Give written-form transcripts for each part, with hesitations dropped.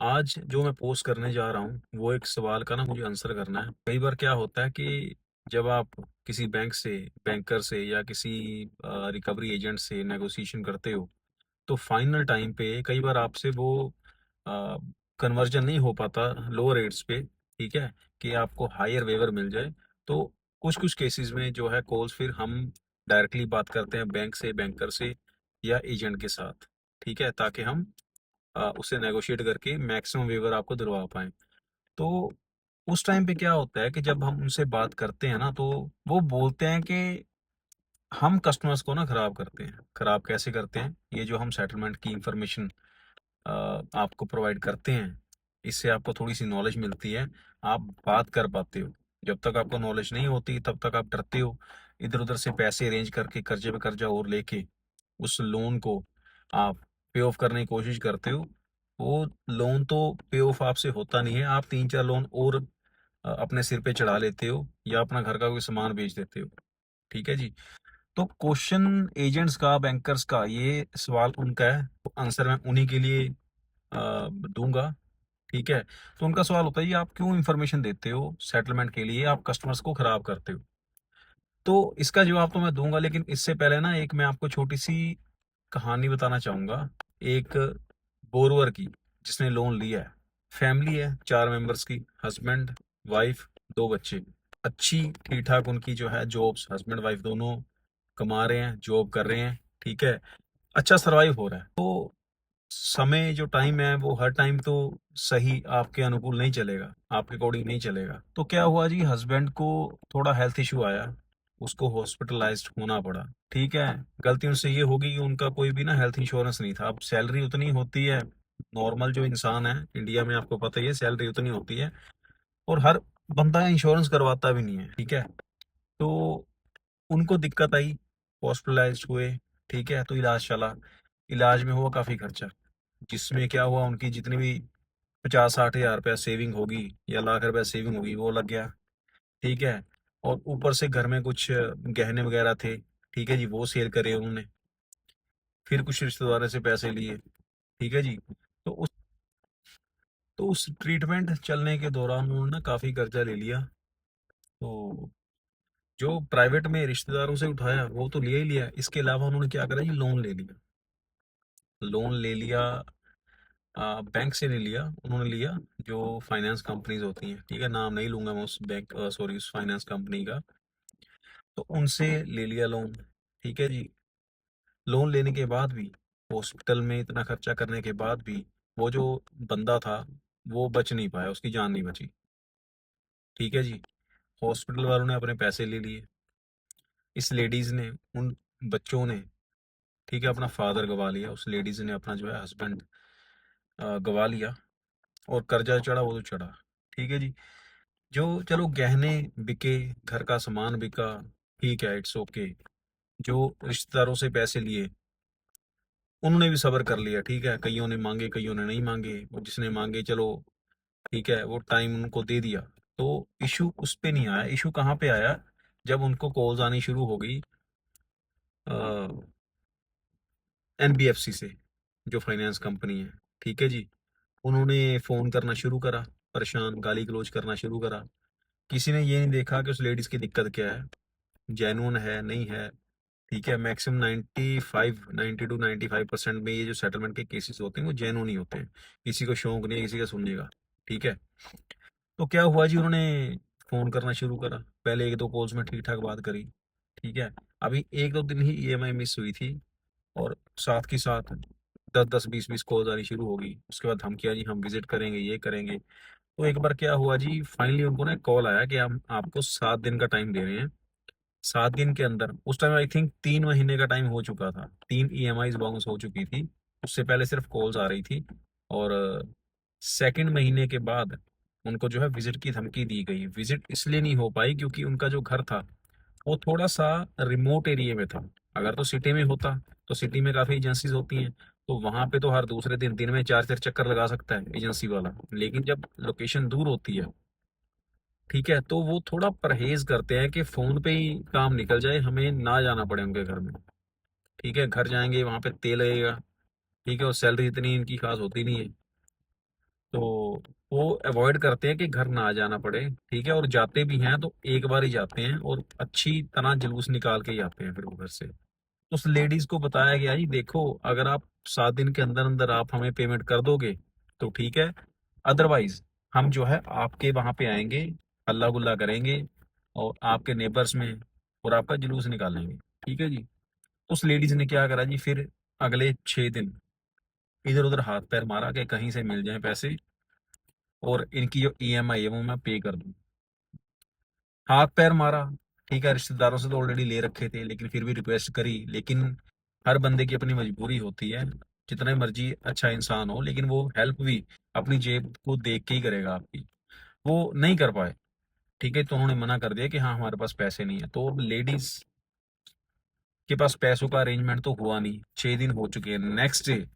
आज जो मैं पोस्ट करने जा रहा हूँ, वो एक सवाल का ना मुझे आंसर करना है। कई बार क्या होता है कि जब आप किसी बैंक से, बैंकर से या किसी रिकवरी एजेंट से नेगोशिएशन करते हो, तो फाइनल टाइम पे कई बार आपसे वो अ, कन्वर्जन नहीं हो पाता लो रेट्स पे, ठीक है? कि आपको हायर वेवर मिल जाए। तो कुछ-कुछ केसेज़ में जो है कॉल्स फिर हम डायरेक्टली बात करते हैं बैंक से, बैंकर से या एजेंट के साथ, ठीक है? ताकि हम उससे नेगोशिएट करके मैक्सिमम वेवर आपको दिलवा पाएँ। तो उस टाइम पे क्या होता है कि जब हम उनसे बात करते हैं ना, तो वो बोलते हैं कि हम कस्टमर्स को ना खराब करते हैं। खराब कैसे करते हैं? ये जो हम सेटलमेंट की इन्फॉर्मेशन आपको प्रोवाइड करते हैं, इससे आपको थोड़ी-सी नॉलेज मिलती है, आप बात कर पाते हो। जब तक आपको नॉलेज नहीं होती, तब तक आप डरते हो, इधर-उधर से पैसे अरेंज करके कर्ज़े पे कर्ज़ा और लेके उस लोन को आप पे ऑफ करने की कोशिश करते हो। वो लोन तो पे ऑफ आपसे होता नहीं है, आप 3-4 लोन और अपने सिर पे चढ़ा लेते हो या अपना घर का कोई सामान बेच देते हो। ठीक है जी? तो क्वेश्चन एजेंट्स का, बैंकर्स का, ये सवाल उनका है, तो आंसर मैं उन्हीं के लिए दूँगा, ठीक है? तो उनका सवाल होता है, ये आप क्यों इन्फॉर्मेशन देते हो सेटलमेंट के लिए, आप कस्टमर्स को खराब करते हो? तो इसका जवाब तो मैं दूँगा, लेकिन इससे पहले ना एक मैं आपको छोटी-सी कहानी बताना चाहूँगा, एक बोरोवर की, जिसने लोन लिया है। फैमिली है 4 मेंबर्स की, हस्बैंड, वाइफ, 2 बच्चे। अच्छी ठीक-ठाक उनकी जो है जॉब्स, हस्बैंड वाइफ दोनों कमा रहे हैं, जॉब कर रहे हैं, ठीक है? अच्छा सर्वाइव हो रहा है। तो समय जो टाइम है वो हर टाइम तो सही आपके अनुकूल नहीं चलेगा, आपके अकॉर्डिंग नहीं चलेगा। तो क्या हुआ जी, हस्बैंड को थोड़ा हेल्थ इश्यू आया, उसको हॉस्पिटलाइज़्ड होना पड़ा, ठीक है? गलती उनसे ये हो गई कि उनका कोई भी ना हेल्थ इंश्योरेंस नहीं था। अब सैलरी उतनी होती है, नॉर्मल जो इंसान है, इंडिया में आपको पता ही है सैलरी उतनी होती है और हर बंदा इंश्योरेंस करवाता भी नहीं है, ठीक है? तो उनको दिक्कत आई, हॉस्पिटलाइज़्ड हुए, ठीक है? तो इलाज चला, इलाज में हुआ काफ़ी खर्चा। जिसमें क्या हुआ, उनकी जितनी भी 50-60 हज़ार रुपया सेविंग होगी या लाख रुपया सेविंग होगी वो लग गया, ठीक है? और ऊपर से घर में कुछ गहने वगैरह थे, ठीक है जी? वो सेल करे उन्होंने, फिर कुछ रिश्तेदारों से पैसे लिए, ठीक है जी? तो उस ट्रीटमेंट चलने के दौरान उन्होंने ना काफ़ी कर्जा ले लिया। तो जो प्राइवेट में रिश्तेदारों से उठाया वो तो लिया ही लिया, इसके अलावा उन्होंने क्या करा जी, लोन ले लिया। लोन ले लिया, बैंक से नहीं लिया, उन्होंने लिया जो फाइनेंस कंपनीज़ होती हैं, ठीक है? नाम नहीं लूँगा मैं उस सॉरी उस फाइनेंस कंपनी का, तो उनसे ले लिया लोन, ठीक है जी? लोन लेने के बाद भी, हॉस्पिटल में इतना खर्चा करने के बाद भी, वो जो बंदा था, वो बच नहीं पाया, उसकी जान नहीं बची, ठीक है जी? हॉस्पिटल वालों ने अपने पैसे ले लिए, इस लेडीज़ ने, उन बच्चों ने, ठीक है, अपना फादर गँवा लिया, उस लेडीज़ ने अपना जो है हस्बैंड गँवा लिया और कर्जा चढ़ा वो तो चढ़ा, ठीक है जी? जो चलो गहने बिके, घर का सामान बिका, ठीक है, इट्स ओके। जो रिश्तेदारों से पैसे लिए, उन्होंने भी सब्र कर लिया, ठीक है। कइयों ने माँगे, कइयों ने नहीं माँगे और जिसने माँगे चलो ठीक है, वो टाइम उनको दे दिया। तो इश्यू उस पे नहीं आया, इश्यू कहाँ पे आया, जब उनको कॉल्स आनी शुरू हो गई अ, एनबीएफसी से, जो फाइनेंस कंपनी है, ठीक है जी। उन्होंने फ़ोन करना शुरू करा, परेशान, गाली-गलौज करना शुरू करा। किसी ने ये नहीं देखा कि उस लेडीज़ की दिक्कत क्या है, जेन्युइन है, नहीं है, ठीक है। मैक्सिमम 95 90 टू 95% में ये जो सेटलमेंट के केसेस होते हैं वो जेन्युइन ही होते हैं। किसी को शौक नहीं है किसी का सुनने का, ठीक है। तो क्या हुआ जी, उन्होंने फ़ोन करना शुरू करा। पहले 1-2 कॉल्स में ठीक-ठाक बात करी, ठीक है। अभी 1-2 दिन ही ईएमआई मिस हुई थी और साथ के साथ 10-10 20-20 कॉल्स आनी शुरू हो गई। उसके बाद हम किया जी, हम विज़िट करेंगे, ये करेंगे। तो एक बार क्या हुआ जी, फाइनली उनको ना एक कॉल आया कि हम आपको 7 दिन का टाइम दे रहे हैं। 7 दिन के अंदर, उस टाइम आई थिंक 3 महीने का टाइम हो चुका था। 3 ईएमआईज़ बाउंस हो चुकी थी। उससे पहले सिर्फ़ कॉल्स आ रही थी और सेकंड महीने के बाद उनको जो है विज़िट की धमकी दी गई। विज़िट इसलिए नहीं हो पाई क्योंकि उनका जो घर था, वो थोड़ा-सा रिमोट एरिया में था। अगर तो सिटी में होता, तो सिटी में काफ़ी एजेंसीज़ होती हैं, तो वहाँ पे तो हर दूसरे दिन, दिन में 4-4 चक्कर लगा सकता है एजेंसी वाला। लेकिन जब लोकेशन दूर होती है, ठीक है, तो वो थोड़ा परहेज़ करते हैं कि फ़ोन पे ही काम निकल जाए, हमें ना जाना पड़े उनके घर में, ठीक है? घर जाएँगे, वहाँ पे तेल लगेगा, ठीक है? और सैलरी इतनी इनकी ख़ास होती नहीं है। वो अवॉइड करते हैं कि घर ना आ जाना पड़े, ठीक है, और जाते भी हैं तो एक बार ही जाते हैं और अच्छी तरह जुलूस निकाल के ही आते हैं फिर वो घर से। उस लेडीज को बताया गया जी देखो, अगर आप 7 दिन के अंदर अंदर आप हमें पेमेंट कर दोगे तो ठीक है, अदरवाइज हम जो है आपके वहां पे आएंगे, हल्ला गुल्ला करेंगे और आपके नेबर्स में और आपका जुलूस निकालेंगे। ठीक है जी। उस लेडीज ने क्या करा जी, फिर अगले 6 दिन इधर उधर हाथ पैर मारा कि कहीं से मिल जाए पैसे और इनकी जो ईएमआई है वो मैं पे कर दूं। हाथ पैर मारा, ठीक है, रिश्तेदारों से तो ऑलरेडी ले रखे थे लेकिन फिर भी रिक्वेस्ट करी, लेकिन हर बंदे की अपनी मजबूरी होती है। जितने मर्जी अच्छा इंसान हो लेकिन वो हेल्प भी अपनी जेब को देख के ही करेगा आपकी। वो नहीं कर पाए, ठीक है, तो उन्होंने मना कर दिया कि हाँ हमारे पास पैसे नहीं है। तो लेडीज के पास पैसों का अरेंजमेंट तो हुआ नहीं, 6 दिन हो चुके हैं। नेक्स्ट डे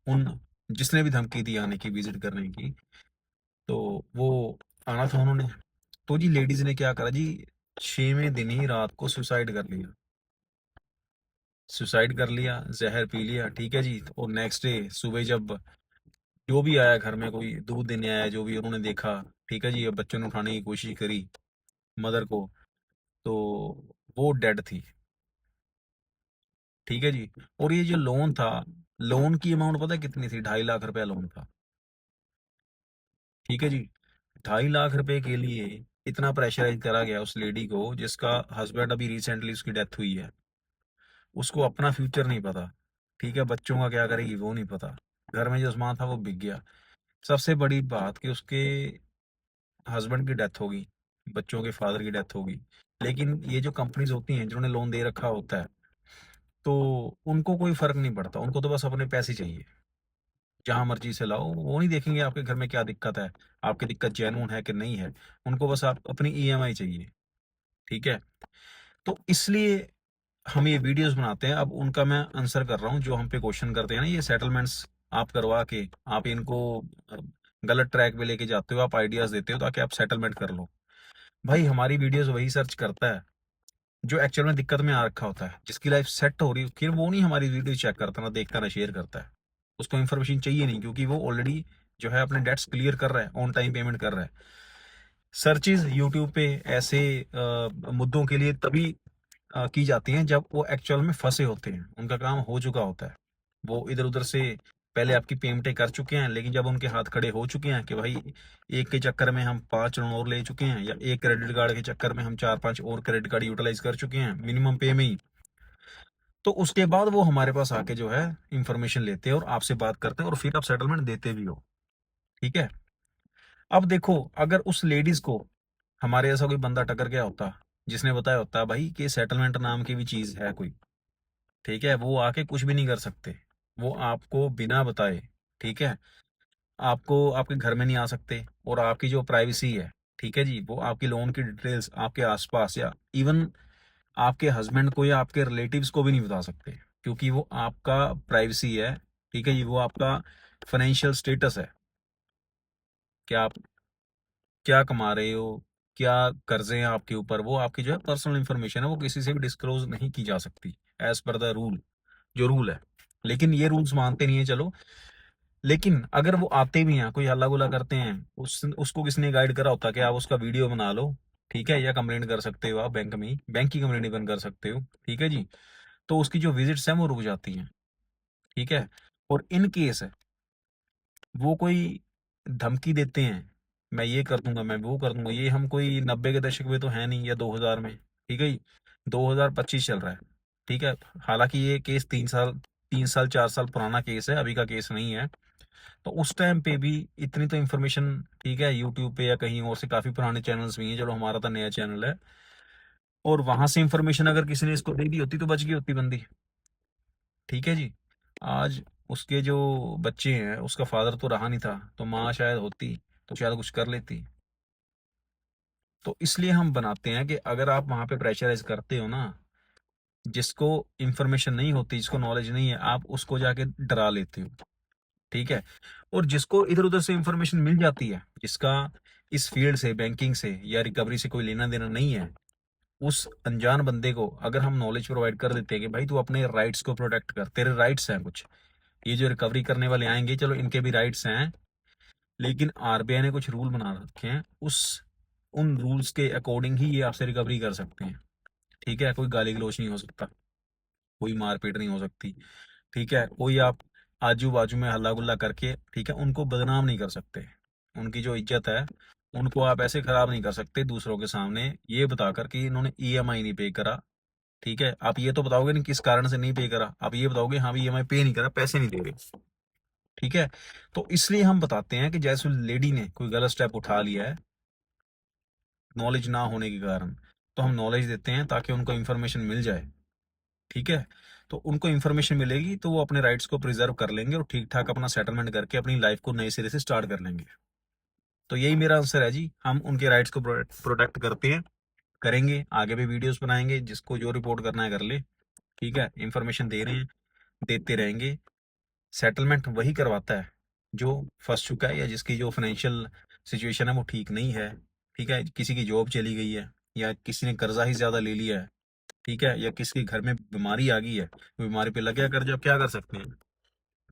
उन जिसने भी धमकी दी आने की, विजिट करने की, तो वो आना था उन्होंने। तो जी लेडीज ने क्या करा जी, 6वें दिन ही रात को सुसाइड कर लिया। सुसाइड कर लिया, जहर पी लिया, ठीक है जी। और नेक्स्ट डे सुबह जब जो भी आया घर में, कोई दूध देने आया, जो भी उन्होंने देखा, ठीक है जी, अब बच्चों ने उठाने की कोशिश करी मदर को, तो वो डेड थी। ठीक है जी। और ये जो लोन था, लोन की अमाउंट पता है कितनी थी? 2.5 लाख रुपया लोन था। ठीक है जी। 2.5 लाख रुपए के लिए इतना प्रेशराइज करा गया उस लेडी को, जिसका हस्बैंड अभी रिसेंटली उसकी डेथ हुई है। उसको अपना फ्यूचर नहीं पता, ठीक है, बच्चों का क्या करेगी वो नहीं पता, घर में जो सामान था वो बिक गया। सबसे बड़ी बात कि उसके हस्बैंड की डेथ होगी, बच्चों के फादर की डेथ होगी, लेकिन ये जो कंपनीज होती हैं जिन्होंने लोन दे रखा होता है, तो उनको कोई फर्क नहीं पड़ता, उनको तो बस अपने पैसे चाहिए। जहां मर्जी से लाओ, वो नहीं देखेंगे आपके घर में क्या दिक्कत है, आपकी दिक्कत जेन्युइन है कि नहीं है। उनको बस आप अपनी ईएमआई चाहिए। ठीक है। तो इसलिए हम ये वीडियोस बनाते हैं। अब उनका मैं आंसर कर रहा हूँ, जो हम पे क्वेश्चन करते हैं ना, ये सेटलमेंट्स आप करवा के आप इनको अ, गलत ट्रैक पे लेके जाते हो, आप आइडियाज देते हो ताकि आप सेटलमेंट कर लो। भाई हमारी वीडियोस वही सर्च करता है जो एक्चुअल में दिक्कत में आ रखा होता है, जिसकी लाइफ सेट हो रही है, फिर वो नहीं हमारी वीडियो चेक करता, ना देखता, ना शेयर करता है। उसको इन्फॉर्मेशन चाहिए नहीं, क्योंकि वो ऑलरेडी जो है अपने डेट्स क्लियर कर रहा है, ऑन टाइम पेमेंट कर रहा है। सर्चेज यूट्यूब पे ऐसे मुद्दों के लिए तभी की जाती हैं जब वो एक्चुअल में फंसे होते हैं, उनका काम हो चुका होता है, वो इधर उधर से पहले आपकी पेमेंटें कर चुके हैं, लेकिन जब उनके हाथ खड़े हो चुके हैं कि भाई एक के चक्कर में हम 5 लोन और ले चुके हैं, या एक क्रेडिट कार्ड के चक्कर में हम 4-5 और क्रेडिट कार्ड यूटिलाइज कर चुके हैं मिनिमम पे में ही, तो उसके बाद वो हमारे पास आके जो है इंफॉर्मेशन लेते हैं और आपसे बात करते हैं और फिर आप सेटलमेंट देते भी हो। ठीक है। अब देखो, अगर उस लेडीज को हमारे ऐसा कोई बंदा टकर गया होता जिसने बताया होता भाई कि सेटलमेंट नाम की भी चीज है कोई, ठीक है, वो आके कुछ भी नहीं कर सकते, वो आपको बिना बताए, ठीक है, आपको आपके घर में नहीं आ सकते, और आपकी जो प्राइवेसी है, ठीक है जी, वो आपकी लोन की डिटेल्स आपके आसपास या इवन आपके हस्बैंड को या आपके रिलेटिव्स को भी नहीं बता सकते, क्योंकि वो आपका प्राइवेसी है। ठीक है जी। वो आपका फाइनेंशियल स्टेटस है कि आप क्या कमा रहे हो, क्या कर्जे हैं आपके ऊपर, वो आपकी जो है पर्सनल इंफॉर्मेशन है, वो किसी से भी डिस्क्लोज नहीं की जा सकती एज पर द रूल, जो रूल है। लेकिन ये रूल्स मानते नहीं है, चलो। लेकिन अगर वो आते भी हैं, कोई हल्ला गुल्ला करते हैं, उसको किसने गाइड करा होता कि आप उसका वीडियो बना लो, ठीक है, या कंप्लेंट कर सकते हो आप बैंक में ही, बैंक की कंप्लेंट बन कर सकते हो। ठीक है जी। तो उसकी जो विजिट्स हैं वो रुक जाती हैं। ठीक है। और इन केस वो कोई धमकी देते हैं, मैं ये कर दूंगा, मैं वो कर दूंगा, ये हम कोई 90 के दशक में तो है नहीं, या 2000 में। ठीक है जी। 2025 चल रहा है। ठीक है। हालांकि ये केस 3 साल 4 साल पुराना केस है, अभी का केस नहीं है। तो उस टाइम पे भी इतनी तो इन्फॉर्मेशन, ठीक है, यूट्यूब पे या कहीं और से काफी पुराने चैनल्स भी हैं, चलो हमारा तो नया चैनल है, और वहां से इन्फॉर्मेशन अगर किसी ने इसको दे दी होती तो बच गई होती बंदी। ठीक है जी। आज उसके जो बच्चे हैं, उसका फादर तो रहा नहीं था, तो माँ शायद होती तो शायद कुछ कर लेती। तो इसलिए हम बनाते हैं कि अगर आप वहां पे प्रेशराइज करते हो ना, जिसको इंफॉर्मेशन नहीं होती, जिसको नॉलेज नहीं है, आप उसको जाके डरा लेते हो। ठीक है। और जिसको इधर उधर से इंफॉर्मेशन मिल जाती है, जिसका इस फील्ड से, बैंकिंग से या रिकवरी से कोई लेना देना नहीं है, उस अनजान बंदे को अगर हम नॉलेज प्रोवाइड कर देते हैं कि भाई तू अपने राइट्स को प्रोटेक्ट कर, तेरे राइट्स हैं कुछ, ये जो रिकवरी करने वाले आएंगे, चलो इनके भी राइट्स हैं, लेकिन आरबीआई ने कुछ रूल बना रखे हैं, उन रूल्स के अकॉर्डिंग ही ये आपसे रिकवरी कर सकते हैं। ठीक है, कोई गाली गलौज नहीं हो सकता, कोई मारपीट नहीं हो सकती। ठीक है, कोई आप आजू बाजू में हल्ला गुल्ला करके, ठीक है, उनको बदनाम नहीं कर सकते। उनकी जो इज्जत है, उनको आप ऐसे खराब नहीं कर सकते दूसरों के सामने ये बताकर कि इन्होंने ईएमआई नहीं पे करा। ठीक है, आप ये तो बताओगे नहीं किस कारण से नहीं पे करा, आप ये बताओगे हाँ भी ईएमआई पे नहीं करा, पैसे नहीं दे रहे। ठीक है, तो इसलिए हम बताते हैं कि जैसे लेडी ने कोई गलत स्टेप उठा लिया है नॉलेज ना होने के कारण, तो हम नॉलेज देते हैं ताकि उनको इन्फॉर्मेशन मिल जाए। ठीक है, तो उनको इन्फॉर्मेशन मिलेगी तो वो अपने राइट्स को प्रिजर्व कर लेंगे और ठीक ठाक अपना सेटलमेंट करके अपनी लाइफ को नए सिरे से स्टार्ट कर लेंगे। तो यही मेरा आंसर है जी, हम उनके राइट्स को प्रोटेक्ट करते हैं, करेंगे, आगे भी वीडियोस बनाएंगे, जिसको जो रिपोर्ट करना है कर ले। ठीक है, इन्फॉर्मेशन दे रहे हैं, देते रहेंगे। सेटलमेंट वही करवाता है जो फंस चुका है या जिसकी जो फाइनेंशियल सिचुएशन है वो ठीक नहीं है। ठीक है, किसी की जॉब चली गई है या किसी ने कर्जा ही ज्यादा ले लिया है। ठीक है, या किसी के घर में बीमारी आ गई है, बीमारी पे लग गया कर्जा, अब क्या कर सकते हैं।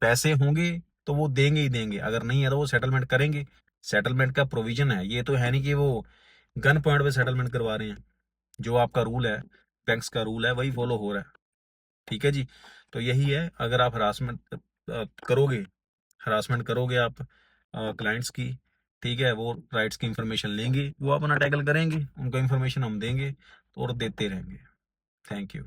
पैसे होंगे तो वो देंगे ही देंगे, अगर नहीं है तो वो सेटलमेंट करेंगे। सेटलमेंट का प्रोविजन है, ये तो है नहीं कि वो गन पॉइंट पे सेटलमेंट करवा रहे हैं। जो आपका रूल है, बैंक्स का रूल है, वही फॉलो हो रहा है। ठीक है जी, तो यही है, अगर आप करोगे हरासमेंट करोगे आप क्लाइंट्स की, ठीक है, वो राइट्स की इंफॉर्मेशन लेंगे, वो अपना टैकल करेंगे, उनको इंफॉर्मेशन हम देंगे और देते रहेंगे। Thank you.